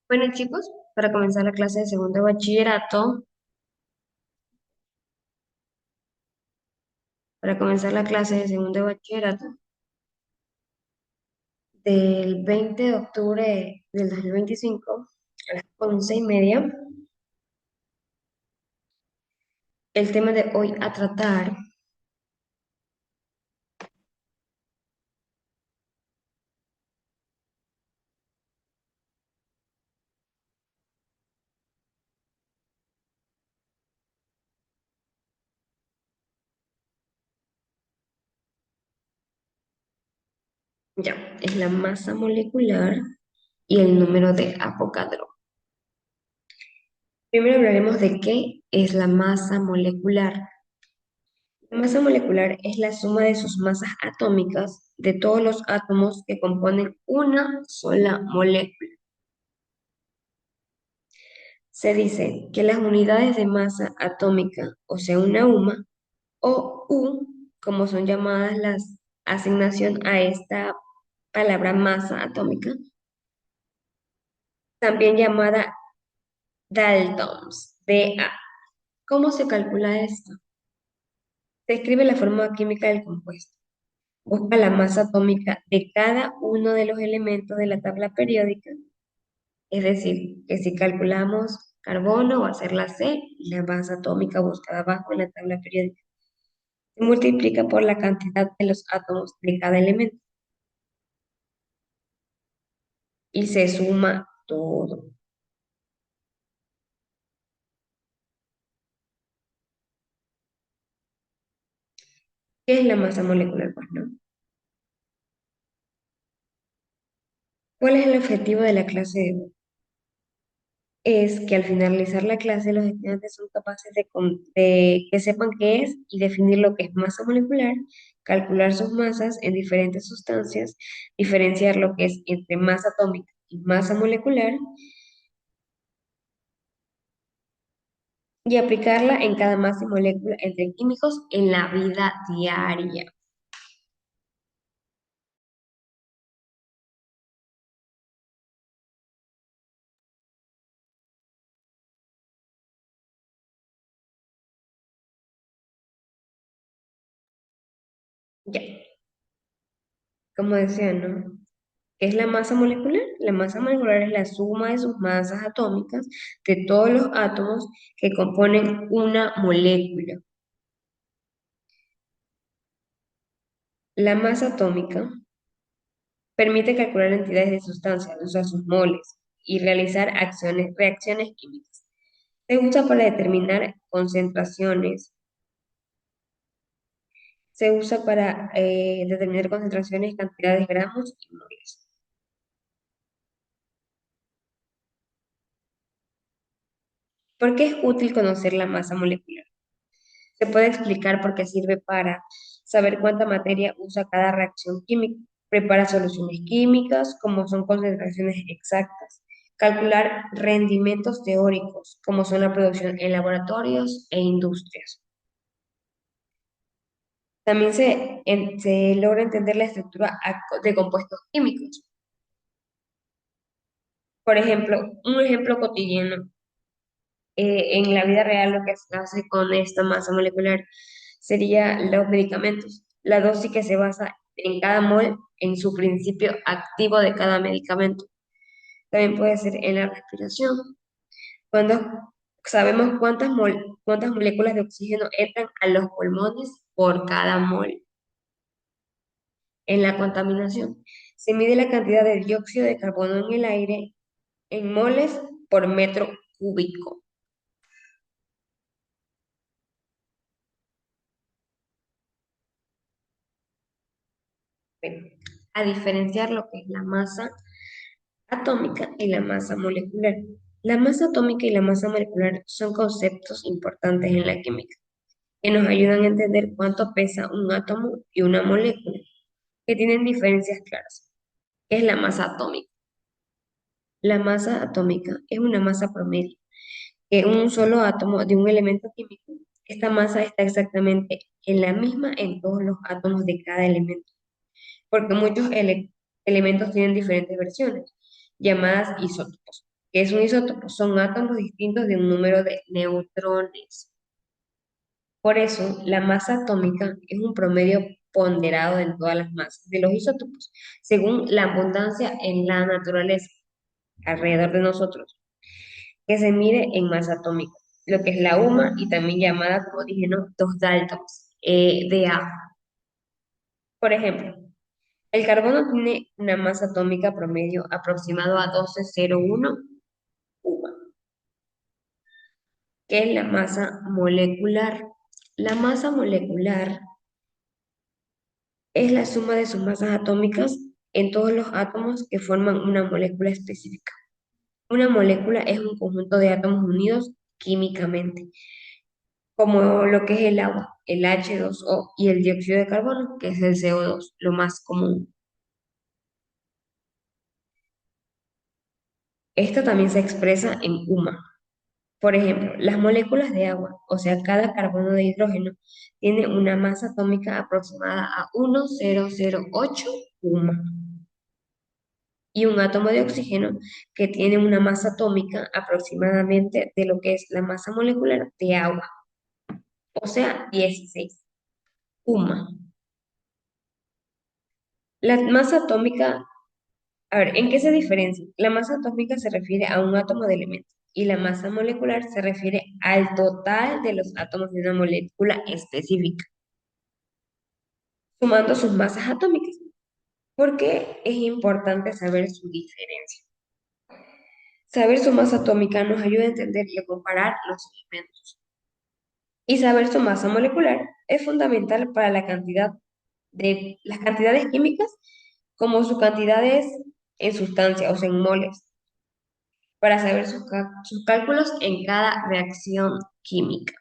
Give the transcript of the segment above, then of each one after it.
Bueno, chicos, para comenzar la clase de segundo de bachillerato, para comenzar la clase de segundo de bachillerato del 20 de octubre del 2025 a las 11:30, el tema de hoy a tratar ya es la masa molecular y el número de Avogadro. Primero hablaremos de qué es la masa molecular. La masa molecular es la suma de sus masas atómicas de todos los átomos que componen una sola molécula. Se dice que las unidades de masa atómica, o sea, una UMA, o U, como son llamadas las asignación a esta palabra masa atómica, también llamada Daltons, DA. ¿Cómo se calcula esto? Se escribe la fórmula química del compuesto. Busca la masa atómica de cada uno de los elementos de la tabla periódica. Es decir, que si calculamos carbono va a ser la C, y la masa atómica buscada abajo en la tabla periódica. Se multiplica por la cantidad de los átomos de cada elemento y se suma todo. ¿Qué es la masa molecular? Pues no. ¿Cuál es el objetivo de la clase de hoy? Es que al finalizar la clase los estudiantes son capaces de que sepan qué es y definir lo que es masa molecular, calcular sus masas en diferentes sustancias, diferenciar lo que es entre masa atómica y masa molecular y aplicarla en cada masa y molécula entre químicos en la vida diaria. Ya, como decía, ¿no? ¿Qué es la masa molecular? La masa molecular es la suma de sus masas atómicas de todos los átomos que componen una molécula. La masa atómica permite calcular entidades de sustancias, o sea, sus moles, y realizar reacciones químicas. Se usa para determinar concentraciones, se usa para determinar concentraciones, cantidades, gramos y moles. ¿Por qué es útil conocer la masa molecular? Se puede explicar por qué sirve para saber cuánta materia usa cada reacción química, prepara soluciones químicas, como son concentraciones exactas, calcular rendimientos teóricos, como son la producción en laboratorios e industrias. También se logra entender la estructura de compuestos químicos. Por ejemplo, un ejemplo cotidiano en la vida real lo que se hace con esta masa molecular sería los medicamentos. La dosis que se basa en cada mol en su principio activo de cada medicamento. También puede ser en la respiración. Cuando sabemos cuántas moléculas de oxígeno entran a los pulmones por cada mol. En la contaminación se mide la cantidad de dióxido de carbono en el aire en moles por metro cúbico. Bueno, a diferenciar lo que es la masa atómica y la masa molecular. La masa atómica y la masa molecular son conceptos importantes en la química que nos ayudan a entender cuánto pesa un átomo y una molécula, que tienen diferencias claras. ¿Qué es la masa atómica? La masa atómica es una masa promedio, que un solo átomo de un elemento químico, esta masa está exactamente en la misma en todos los átomos de cada elemento, porque muchos elementos tienen diferentes versiones, llamadas isótopos. ¿Qué es un isótopo? Son átomos distintos de un número de neutrones. Por eso, la masa atómica es un promedio ponderado en todas las masas de los isótopos, según la abundancia en la naturaleza alrededor de nosotros, que se mide en masa atómica, lo que es la UMA y también llamada, como dije, ¿no? 2 Daltons, Da. Por ejemplo, el carbono tiene una masa atómica promedio aproximado a 12,01 UMA, que es la masa molecular. La masa molecular es la suma de sus masas atómicas en todos los átomos que forman una molécula específica. Una molécula es un conjunto de átomos unidos químicamente, como lo que es el agua, el H2O y el dióxido de carbono, que es el CO2, lo más común. Esto también se expresa en UMA. Por ejemplo, las moléculas de agua, o sea, cada carbono de hidrógeno, tiene una masa atómica aproximada a 1008 UMA. Y un átomo de oxígeno que tiene una masa atómica aproximadamente de lo que es la masa molecular de agua, o sea, 16 UMA. La masa atómica, a ver, ¿en qué se diferencia? La masa atómica se refiere a un átomo de elemento y la masa molecular se refiere al total de los átomos de una molécula específica, sumando sus masas atómicas. ¿Por qué es importante saber su diferencia? Saber su masa atómica nos ayuda a entender y a comparar los elementos. Y saber su masa molecular es fundamental para la cantidad de las cantidades químicas como sus cantidades en sustancia, o sea, en moles, para saber sus cálculos en cada reacción química.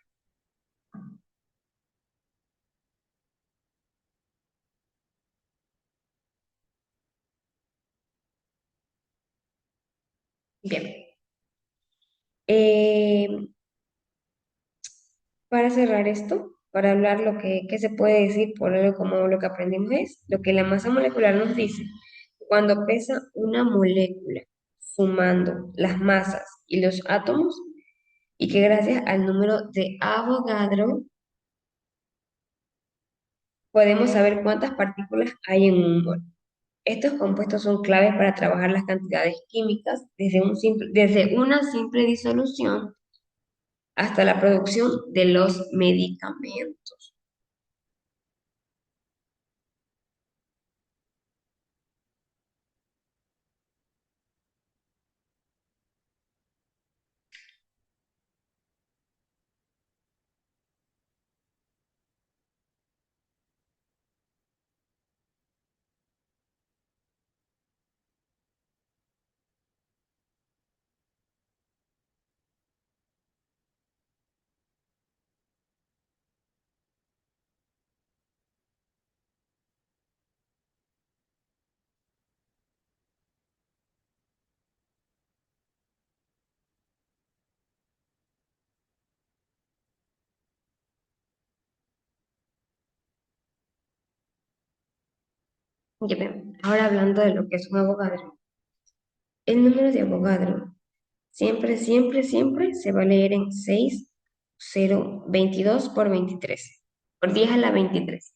Bien. Eh, para cerrar esto, para hablar lo que se puede decir por algo como lo que aprendimos es lo que la masa molecular nos dice. Cuando pesa una molécula, sumando las masas y los átomos, y que gracias al número de Avogadro podemos saber cuántas partículas hay en un mol. Estos compuestos son claves para trabajar las cantidades químicas desde una simple disolución hasta la producción de los medicamentos. Ya ven, ahora hablando de lo que es un Avogadro. El número de Avogadro siempre se va a leer en 6, 0, 22 por 23, por 10 a la 23.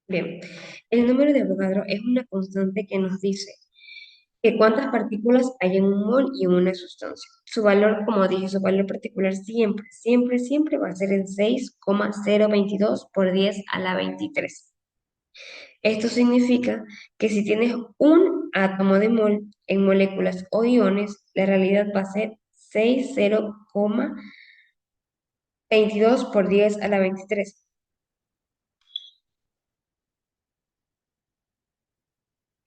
Bien, el número de Avogadro es una constante que nos dice que cuántas partículas hay en un mol y en una sustancia. Su valor, como dije, su valor particular siempre va a ser en 6,022 por 10 a la 23. Esto significa que si tienes un átomo de mol en moléculas o iones, la realidad va a ser 60,22 por 10 a la 23.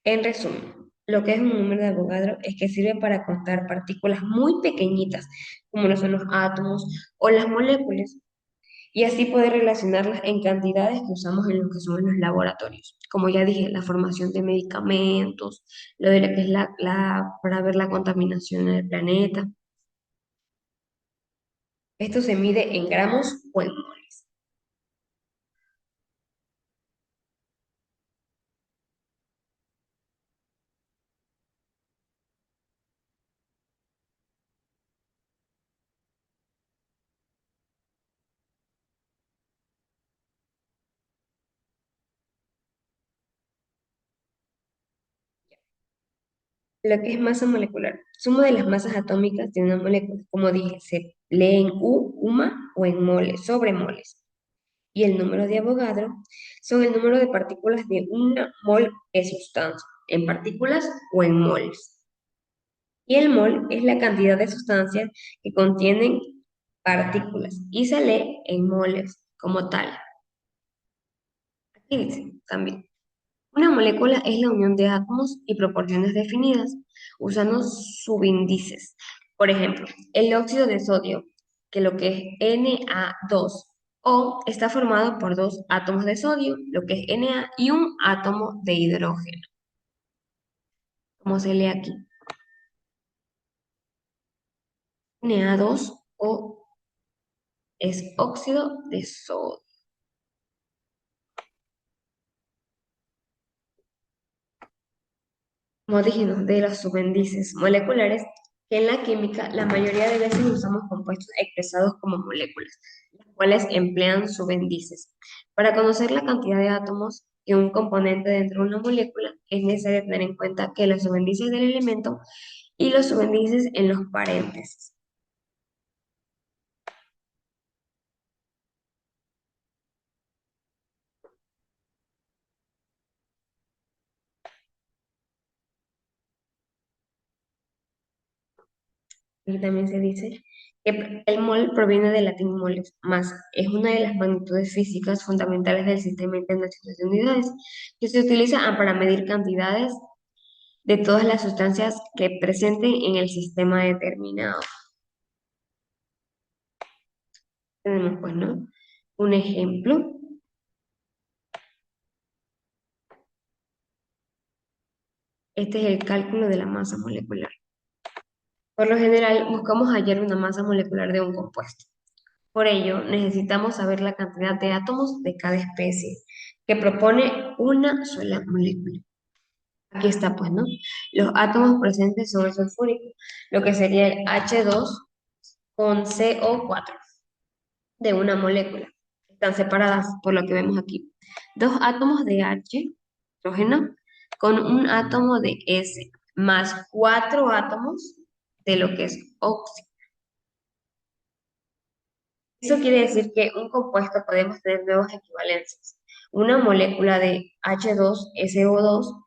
En resumen, lo que es un número de Avogadro es que sirve para contar partículas muy pequeñitas, como lo son los átomos o las moléculas, y así poder relacionarlas en cantidades que usamos en lo que son los laboratorios. Como ya dije, la formación de medicamentos, lo de lo que es para ver la contaminación en el planeta. Esto se mide en gramos o en moles. Lo que es masa molecular, suma de las masas atómicas de una molécula. Como dije, se lee en UMA o en moles, sobre moles. Y el número de Avogadro son el número de partículas de una mol de sustancia, en partículas o en moles. Y el mol es la cantidad de sustancias que contienen partículas y se lee en moles como tal. Aquí dice también. Una molécula es la unión de átomos y proporciones definidas usando subíndices. Por ejemplo, el óxido de sodio, que lo que es Na2O, está formado por dos átomos de sodio, lo que es Na, y un átomo de hidrógeno, como se lee aquí. Na2O es óxido de sodio. Como dijimos, de los subíndices moleculares, que en la química la mayoría de veces usamos compuestos expresados como moléculas, las cuales emplean subíndices. Para conocer la cantidad de átomos que un componente dentro de una molécula, es necesario tener en cuenta que los subíndices del elemento y los subíndices en los paréntesis. Y también se dice que el mol proviene del latín moles, masa. Es una de las magnitudes físicas fundamentales del Sistema Internacional de Unidades, que se utiliza para medir cantidades de todas las sustancias que presenten en el sistema determinado. Tenemos, pues, ¿no? Un ejemplo. Este es el cálculo de la masa molecular. Por lo general, buscamos hallar una masa molecular de un compuesto. Por ello, necesitamos saber la cantidad de átomos de cada especie que propone una sola molécula. Aquí está, pues, ¿no? Los átomos presentes son el sulfúrico, lo que sería el H2 con CO4 de una molécula. Están separadas por lo que vemos aquí. Dos átomos de H, hidrógeno, con un átomo de S, más cuatro átomos de lo que es óxido. Eso quiere decir que un compuesto podemos tener nuevas equivalencias. Una molécula de H2SO2,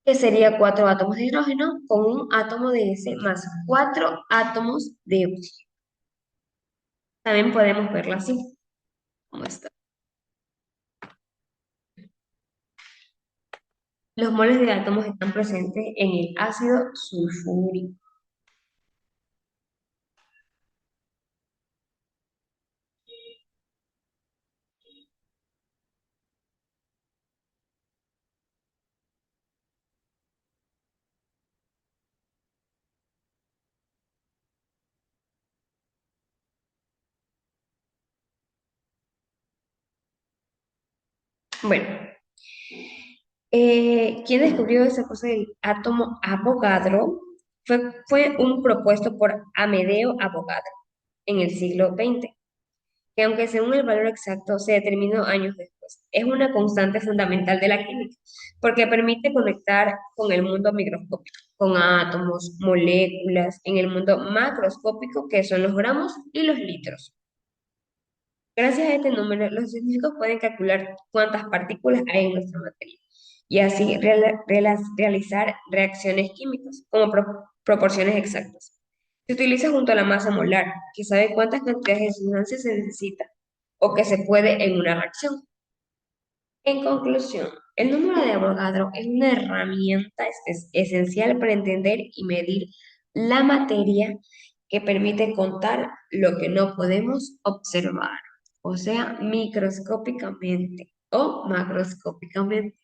que sería cuatro átomos de hidrógeno, con un átomo de S más cuatro átomos de óxido. También podemos verlo así, como está. Los moles de átomos están presentes en el ácido sulfúrico. Bueno, ¿quién descubrió esa cosa del átomo Avogadro? Fue un propuesto por Amedeo Avogadro en el siglo XX, que aunque según el valor exacto se determinó años después, es una constante fundamental de la química, porque permite conectar con el mundo microscópico, con átomos, moléculas, en el mundo macroscópico, que son los gramos y los litros. Gracias a este número, los científicos pueden calcular cuántas partículas hay en nuestra materia y así realizar reacciones químicas como proporciones exactas. Se utiliza junto a la masa molar, que sabe cuántas cantidades de sustancia se necesita o que se puede en una reacción. En conclusión, El número de Avogadro es una herramienta esencial para entender y medir la materia que permite contar lo que no podemos observar, o sea, microscópicamente o macroscópicamente.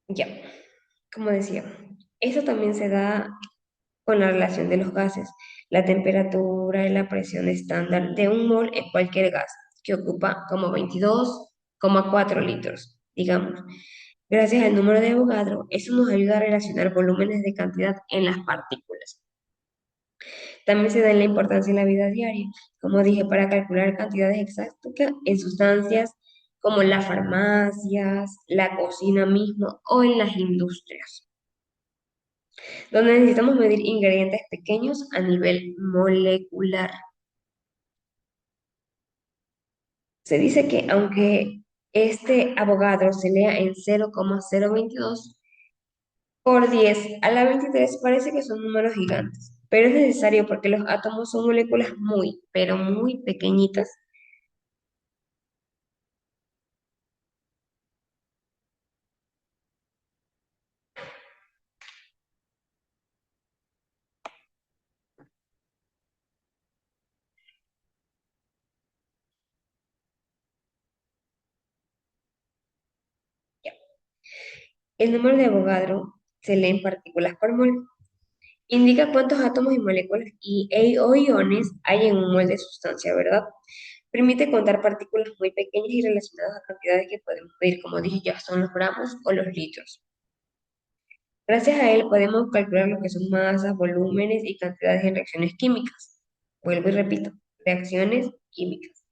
Ya, como decía, eso también se da con la relación de los gases, la temperatura y la presión estándar de un mol en cualquier gas, que ocupa como 22,4 litros, digamos. Gracias al número de Avogadro, eso nos ayuda a relacionar volúmenes de cantidad en las partículas. También se da en la importancia en la vida diaria, como dije, para calcular cantidades exactas en sustancias como las farmacias, la cocina mismo o en las industrias, donde necesitamos medir ingredientes pequeños a nivel molecular. Se dice que aunque este Avogadro se lea en 0,022 por 10 a la 23 parece que son números gigantes, pero es necesario porque los átomos son moléculas muy, pero muy pequeñitas. El número de Avogadro se lee en partículas por mol. Indica cuántos átomos y moléculas o iones hay en un mol de sustancia, ¿verdad? Permite contar partículas muy pequeñas y relacionadas a cantidades que podemos medir, como dije ya, son los gramos o los litros. Gracias a él podemos calcular lo que son masas, volúmenes y cantidades en reacciones químicas. Vuelvo y repito, reacciones químicas.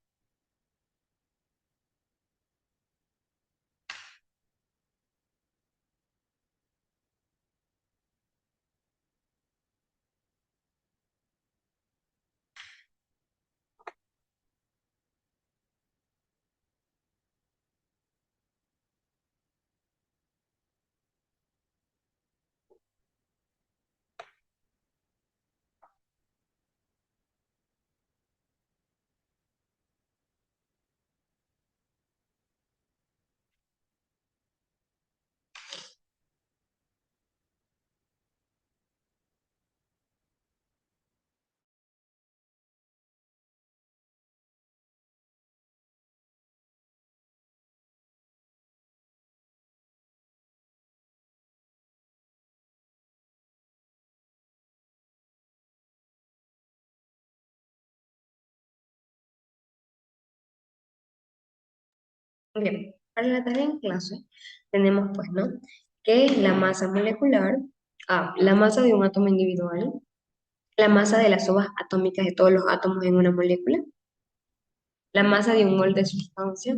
Bien, para la tarea en clase tenemos pues, ¿no? Que es la masa molecular, la masa de un átomo individual, la masa de las sobas atómicas de todos los átomos en una molécula, la masa de un mol de sustancia,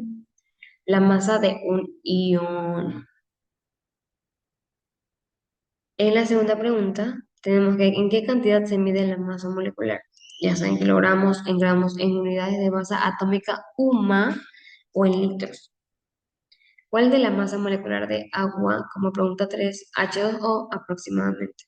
la masa de un ion. En la segunda pregunta tenemos que en qué cantidad se mide la masa molecular, ya sea en kilogramos, en gramos, en unidades de masa atómica UMA o en litros. ¿Cuál de la masa molecular de agua, como pregunta 3 H2O aproximadamente?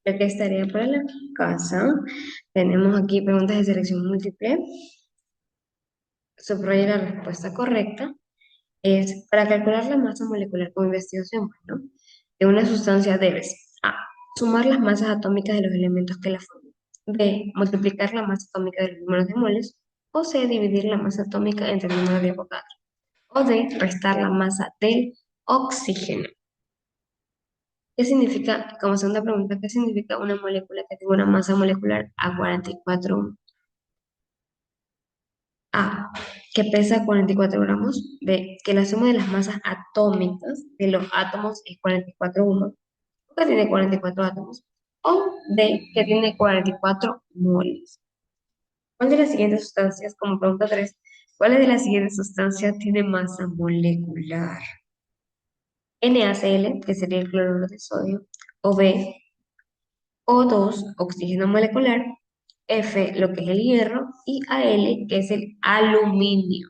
Ya que estaría para la casa, tenemos aquí preguntas de selección múltiple. Subraya la respuesta correcta. Es para calcular la masa molecular con investigación, pues, ¿no? De una sustancia debes A. Sumar las masas atómicas de los elementos que la forman. B, multiplicar la masa atómica del número de moles. O C, dividir la masa atómica entre el número de Avogadro. O D, restar la masa del oxígeno. ¿Qué significa, como segunda pregunta, qué significa una molécula que tenga una masa molecular a 44? A, que pesa 44 gramos. B, que la suma de las masas atómicas de los átomos es 44 uno, que tiene 44 átomos. O D, que tiene 44 moles. ¿Cuál de las siguientes sustancias, como pregunta 3, cuál de las siguientes sustancias tiene masa molecular? NaCl, que sería el cloruro de sodio. O B, O2, oxígeno molecular. F, lo que es el hierro. Y Al, que es el aluminio.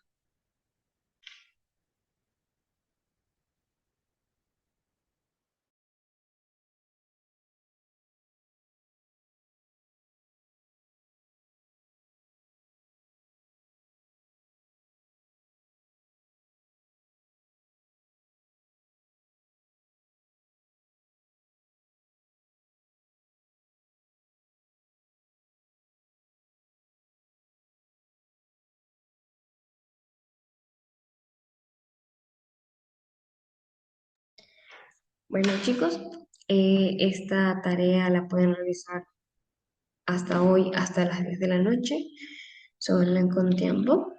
Bueno, chicos, esta tarea la pueden realizar hasta hoy, hasta las 10 de la noche. Súbanla con tiempo.